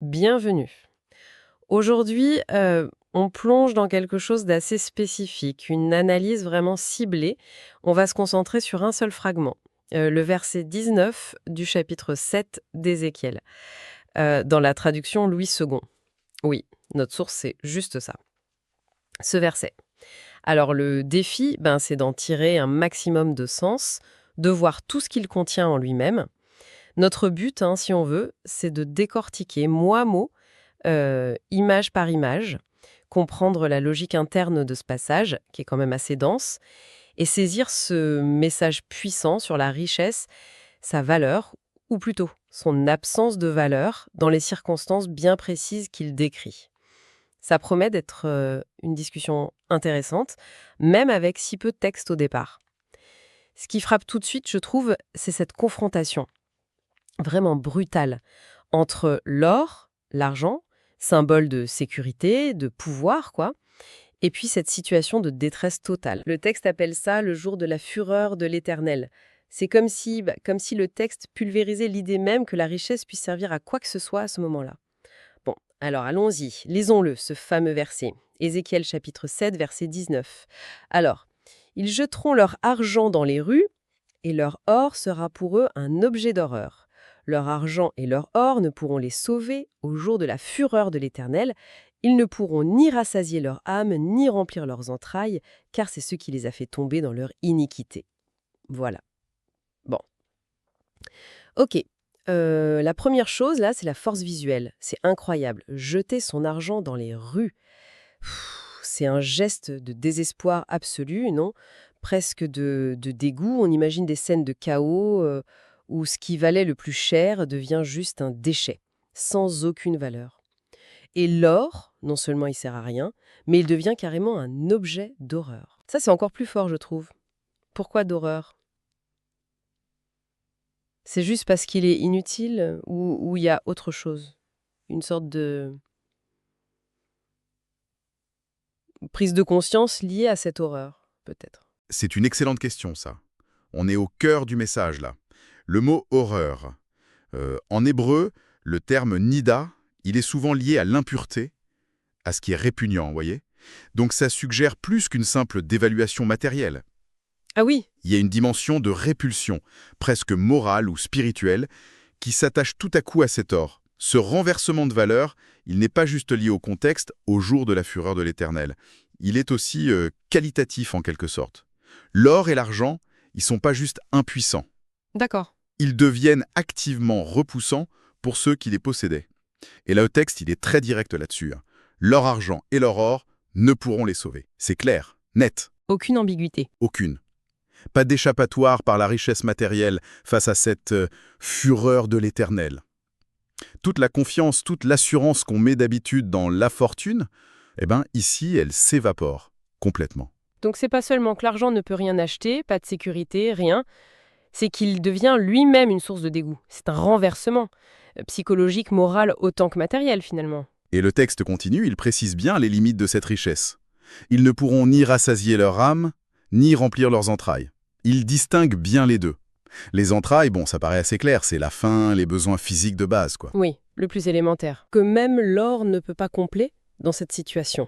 Bienvenue. Aujourd'hui, on plonge dans quelque chose d'assez spécifique, une analyse vraiment ciblée. On va se concentrer sur un seul fragment, le verset 19 du chapitre 7 d'Ézéchiel, dans la traduction Louis II. Oui, notre source, c'est juste ça. Ce verset. Alors le défi, c'est d'en tirer un maximum de sens, de voir tout ce qu'il contient en lui-même. Notre but, si on veut, c'est de décortiquer mot à mot, image par image, comprendre la logique interne de ce passage, qui est quand même assez dense, et saisir ce message puissant sur la richesse, sa valeur, ou plutôt son absence de valeur, dans les circonstances bien précises qu'il décrit. Ça promet d'être une discussion intéressante, même avec si peu de texte au départ. Ce qui frappe tout de suite, je trouve, c'est cette confrontation, vraiment brutale, entre l'or, l'argent, symbole de sécurité, de pouvoir, quoi, et puis cette situation de détresse totale. Le texte appelle ça le jour de la fureur de l'Éternel. C'est comme si le texte pulvérisait l'idée même que la richesse puisse servir à quoi que ce soit à ce moment-là. Bon, alors allons-y, lisons-le, ce fameux verset. Ézéchiel chapitre 7, verset 19. Alors, ils jeteront leur argent dans les rues, et leur or sera pour eux un objet d'horreur. Leur argent et leur or ne pourront les sauver au jour de la fureur de l'Éternel. Ils ne pourront ni rassasier leur âme, ni remplir leurs entrailles, car c'est ce qui les a fait tomber dans leur iniquité. Voilà. Bon. Ok. La première chose, là, c'est la force visuelle. C'est incroyable. Jeter son argent dans les rues. C'est un geste de désespoir absolu, non? Presque de dégoût. On imagine des scènes de chaos où ce qui valait le plus cher devient juste un déchet, sans aucune valeur. Et l'or, non seulement il sert à rien, mais il devient carrément un objet d'horreur. Ça, c'est encore plus fort, je trouve. Pourquoi d'horreur? C'est juste parce qu'il est inutile ou il y a autre chose? Une sorte de prise de conscience liée à cette horreur, peut-être. C'est une excellente question, ça. On est au cœur du message, là. Le mot « horreur ». En hébreu, le terme « nida », il est souvent lié à l'impureté, à ce qui est répugnant, vous voyez. Donc ça suggère plus qu'une simple dévaluation matérielle. Ah oui, Il y a une dimension de répulsion, presque morale ou spirituelle, qui s'attache tout à coup à cet or. Ce renversement de valeur, il n'est pas juste lié au contexte, au jour de la fureur de l'Éternel. Il est aussi qualitatif en quelque sorte. L'or et l'argent, ils sont pas juste impuissants. d'accord. Ils deviennent activement repoussants pour ceux qui les possédaient. Et là, le texte, il est très direct là-dessus. Leur argent et leur or ne pourront les sauver. C'est clair, net, Aucune ambiguïté. aucune. Pas d'échappatoire par la richesse matérielle face à cette fureur de l'Éternel. Toute la confiance, toute l'assurance qu'on met d'habitude dans la fortune, ici, elle s'évapore complètement. Donc c'est pas seulement que l'argent ne peut rien acheter, pas de sécurité, rien, c'est qu'il devient lui-même une source de dégoût. C'est un renversement, psychologique, moral autant que matériel finalement. Et le texte continue, il précise bien les limites de cette richesse. Ils ne pourront ni rassasier leur âme, ni remplir leurs entrailles. Il distingue bien les deux. Les entrailles, ça paraît assez clair, c'est la faim, les besoins physiques de base, quoi. Oui, le plus élémentaire. Que même l'or ne peut pas combler dans cette situation.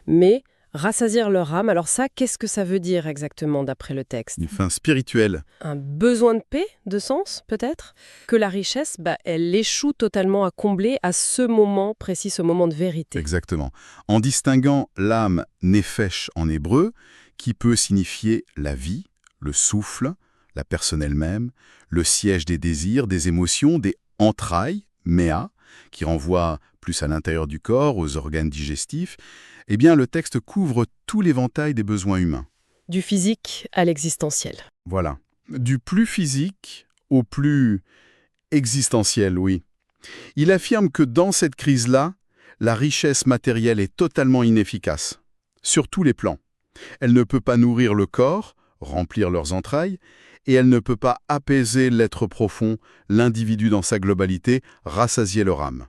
Mais rassasier leur âme, alors ça, qu'est-ce que ça veut dire exactement d'après le texte? Une faim spirituelle. Un besoin de paix, de sens, peut-être? Que la richesse, elle échoue totalement à combler à ce moment précis, ce moment de vérité. Exactement. En distinguant l'âme nefesh en hébreu, qui peut signifier la vie, le souffle, la personne elle-même, le siège des désirs, des émotions, des entrailles, méa, qui renvoie plus à l'intérieur du corps, aux organes digestifs, le texte couvre tout l'éventail des besoins humains. Du physique à l'existentiel. Voilà. Du plus physique au plus existentiel, oui. Il affirme que dans cette crise-là, la richesse matérielle est totalement inefficace, sur tous les plans. Elle ne peut pas nourrir le corps, remplir leurs entrailles, et elle ne peut pas apaiser l'être profond, l'individu dans sa globalité, rassasier leur âme.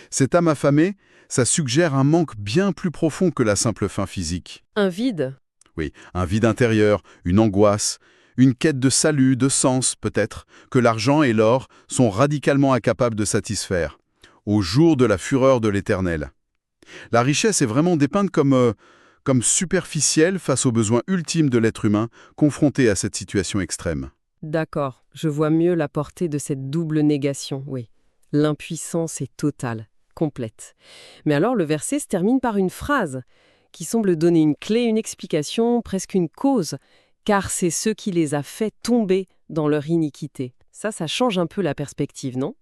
Cette âme affamée, ça suggère un manque bien plus profond que la simple faim physique. Un vide. Oui, un vide intérieur, une angoisse, une quête de salut, de sens peut-être, que l'argent et l'or sont radicalement incapables de satisfaire. au jour de la fureur de l'Éternel. La richesse est vraiment dépeinte comme superficielle face aux besoins ultimes de l'être humain confronté à cette situation extrême. D'accord, je vois mieux la portée de cette double négation, oui. L'impuissance est totale, complète. Mais alors le verset se termine par une phrase qui semble donner une clé, une explication, presque une cause, car c'est ce qui les a fait tomber dans leur iniquité. Ça change un peu la perspective, non?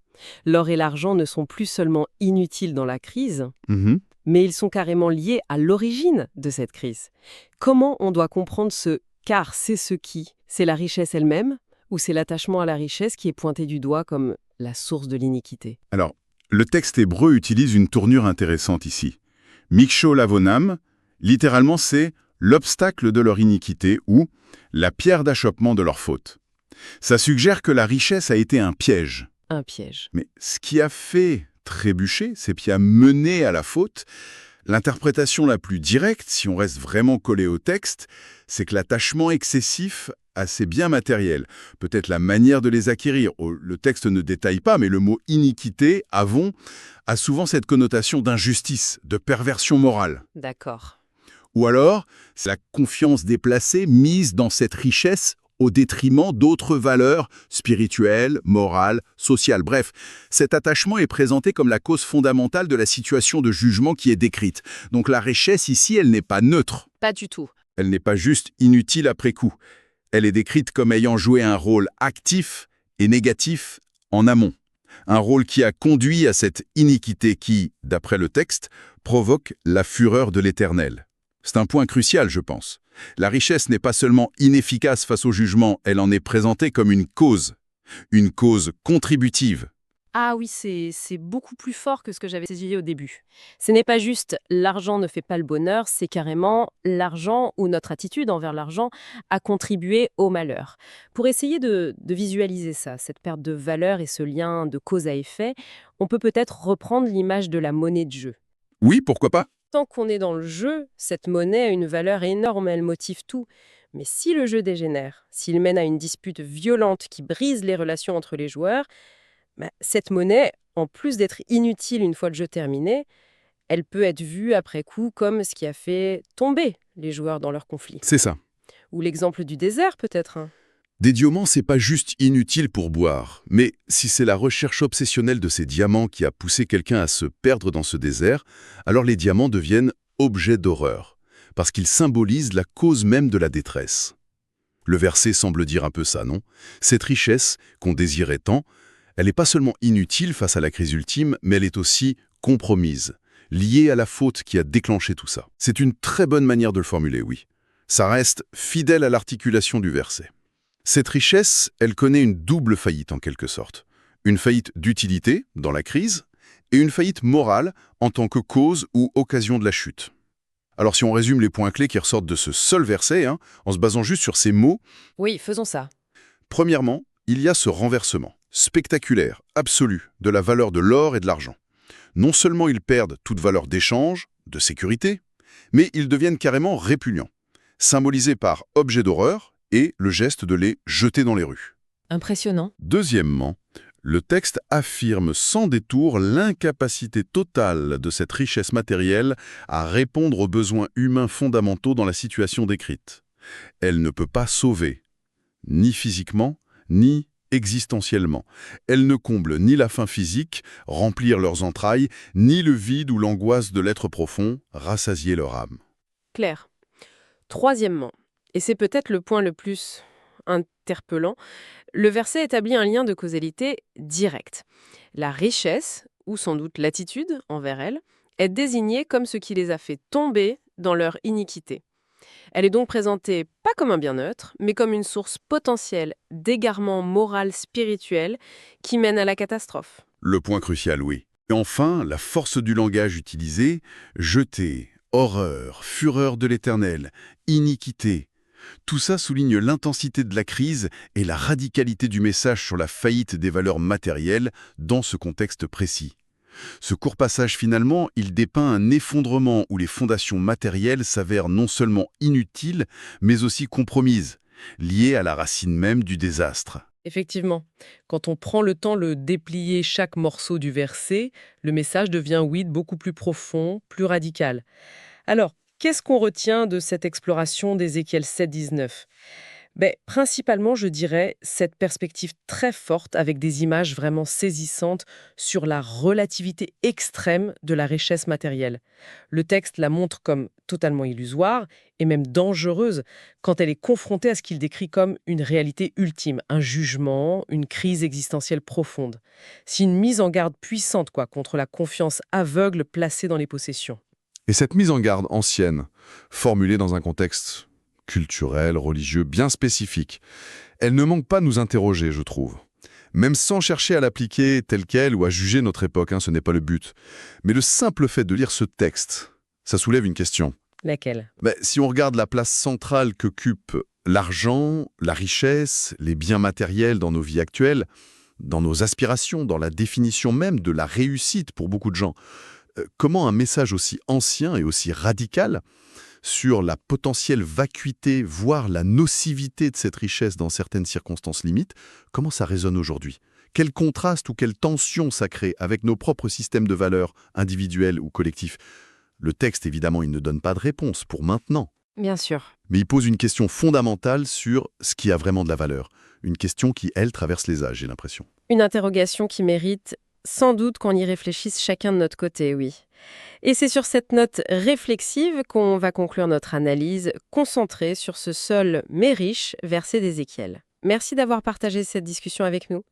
L'or et l'argent ne sont plus seulement inutiles dans la crise, Mhm. mais ils sont carrément liés à l'origine de cette crise. Comment on doit comprendre ce « car c'est ce qui » C'est la richesse elle-même ou c'est l'attachement à la richesse qui est pointé du doigt comme la source de l'iniquité? Alors, le texte hébreu utilise une tournure intéressante ici. Miksho lavonam, littéralement c'est l'obstacle de leur iniquité ou la pierre d'achoppement de leur faute. Ça suggère que la richesse a été un piège. Un piège. Mais ce qui a fait trébucher, c'est qui a mené à la faute, l'interprétation la plus directe, si on reste vraiment collé au texte, c'est que l'attachement excessif à ces biens matériels, peut-être la manière de les acquérir, le texte ne détaille pas, mais le mot « iniquité », « avon », a souvent cette connotation d'injustice, de perversion morale. D'accord. Ou alors, c'est la confiance déplacée mise dans cette richesse au détriment d'autres valeurs spirituelles, morales, sociales. Bref, cet attachement est présenté comme la cause fondamentale de la situation de jugement qui est décrite. Donc la richesse ici, elle n'est pas neutre. Pas du tout. Elle n'est pas juste inutile après coup. Elle est décrite comme ayant joué un rôle actif et négatif en amont. Un rôle qui a conduit à cette iniquité qui, d'après le texte, provoque la fureur de l'Éternel. C'est un point crucial, je pense. La richesse n'est pas seulement inefficace face au jugement, elle en est présentée comme une cause contributive. Ah oui, c'est beaucoup plus fort que ce que j'avais saisi au début. Ce n'est pas juste l'argent ne fait pas le bonheur, c'est carrément l'argent ou notre attitude envers l'argent a contribué au malheur. Pour essayer de visualiser ça, cette perte de valeur et ce lien de cause à effet, on peut peut-être reprendre l'image de la monnaie de jeu. Oui, pourquoi pas? Tant qu'on est dans le jeu, cette monnaie a une valeur énorme, elle motive tout. Mais si le jeu dégénère, s'il mène à une dispute violente qui brise les relations entre les joueurs, cette monnaie, en plus d'être inutile une fois le jeu terminé, elle peut être vue après coup comme ce qui a fait tomber les joueurs dans leur conflit. C'est ça. Ou l'exemple du désert peut-être, hein. Des diamants, c'est pas juste inutile pour boire, mais si c'est la recherche obsessionnelle de ces diamants qui a poussé quelqu'un à se perdre dans ce désert, alors les diamants deviennent objets d'horreur, parce qu'ils symbolisent la cause même de la détresse. Le verset semble dire un peu ça, non? Cette richesse qu'on désirait tant, elle n'est pas seulement inutile face à la crise ultime, mais elle est aussi compromise, liée à la faute qui a déclenché tout ça. C'est une très bonne manière de le formuler, oui. Ça reste fidèle à l'articulation du verset. Cette richesse, elle connaît une double faillite en quelque sorte. Une faillite d'utilité, dans la crise, et une faillite morale en tant que cause ou occasion de la chute. Alors si on résume les points clés qui ressortent de ce seul verset, en se basant juste sur ces mots, Oui, faisons ça. premièrement, il y a ce renversement, spectaculaire, absolu, de la valeur de l'or et de l'argent. Non seulement ils perdent toute valeur d'échange, de sécurité, mais ils deviennent carrément répugnants, symbolisés par objets d'horreur, et le geste de les jeter dans les rues. Impressionnant. Deuxièmement, le texte affirme sans détour l'incapacité totale de cette richesse matérielle à répondre aux besoins humains fondamentaux dans la situation décrite. Elle ne peut pas sauver, ni physiquement, ni existentiellement. Elle ne comble ni la faim physique, remplir leurs entrailles, ni le vide ou l'angoisse de l'être profond, rassasier leur âme. Claire. Troisièmement, et c'est peut-être le point le plus interpellant, le verset établit un lien de causalité direct. La richesse, ou sans doute l'attitude envers elle, est désignée comme ce qui les a fait tomber dans leur iniquité. Elle est donc présentée pas comme un bien neutre, mais comme une source potentielle d'égarement moral spirituel qui mène à la catastrophe. Le point crucial, oui. Et enfin, la force du langage utilisé, jeter, horreur, fureur de l'Éternel, iniquité. Tout ça souligne l'intensité de la crise et la radicalité du message sur la faillite des valeurs matérielles dans ce contexte précis. Ce court passage finalement, il dépeint un effondrement où les fondations matérielles s'avèrent non seulement inutiles, mais aussi compromises, liées à la racine même du désastre. Effectivement, quand on prend le temps de déplier chaque morceau du verset, le message devient, oui, beaucoup plus profond, plus radical. Alors, qu'est-ce qu'on retient de cette exploration d'Ézéchiel 7,19? Principalement, je dirais, cette perspective très forte avec des images vraiment saisissantes sur la relativité extrême de la richesse matérielle. Le texte la montre comme totalement illusoire et même dangereuse quand elle est confrontée à ce qu'il décrit comme une réalité ultime, un jugement, une crise existentielle profonde. C'est une mise en garde puissante contre la confiance aveugle placée dans les possessions. Et cette mise en garde ancienne, formulée dans un contexte culturel, religieux, bien spécifique, elle ne manque pas de nous interroger, je trouve. Même sans chercher à l'appliquer telle quelle ou à juger notre époque, ce n'est pas le but. Mais le simple fait de lire ce texte, ça soulève une question. Laquelle? Si on regarde la place centrale qu'occupe l'argent, la richesse, les biens matériels dans nos vies actuelles, dans nos aspirations, dans la définition même de la réussite pour beaucoup de gens, comment un message aussi ancien et aussi radical sur la potentielle vacuité, voire la nocivité de cette richesse dans certaines circonstances limites, comment ça résonne aujourd'hui? Quel contraste ou quelle tension ça crée avec nos propres systèmes de valeurs, individuels ou collectifs? Le texte, évidemment, il ne donne pas de réponse pour maintenant. Bien sûr. Mais il pose une question fondamentale sur ce qui a vraiment de la valeur. Une question qui, elle, traverse les âges, j'ai l'impression. Une interrogation qui mérite sans doute qu'on y réfléchisse chacun de notre côté, oui. Et c'est sur cette note réflexive qu'on va conclure notre analyse concentrée sur ce seul mais riche verset d'Ézéchiel. Merci d'avoir partagé cette discussion avec nous.